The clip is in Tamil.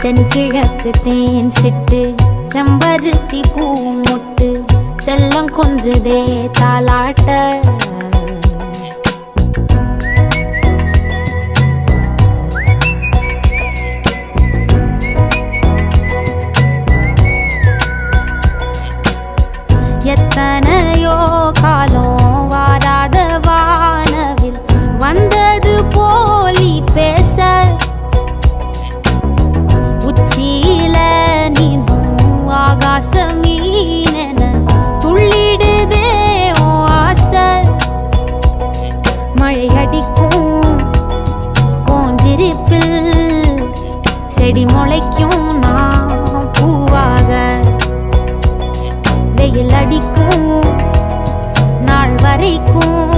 தென்கிழக்கு தேன் சிட்டு செம்பருத்தி பூ முட்டு செல்லம் கொஞ்சுதே தாலாட்ட எத்தனையோ காலம் வாராத வானவில் வந்தது போலி பேச உச்சியில நீந்தும் ஆகாச மீனென துள்ளிடுதே உன் ஆசை மழை அடிக்கும் உன் சிரிப்பில் செடி முளைக்கும் நான் பூவாக வெயில் அடிக்கும் நாள் வரைக்கும்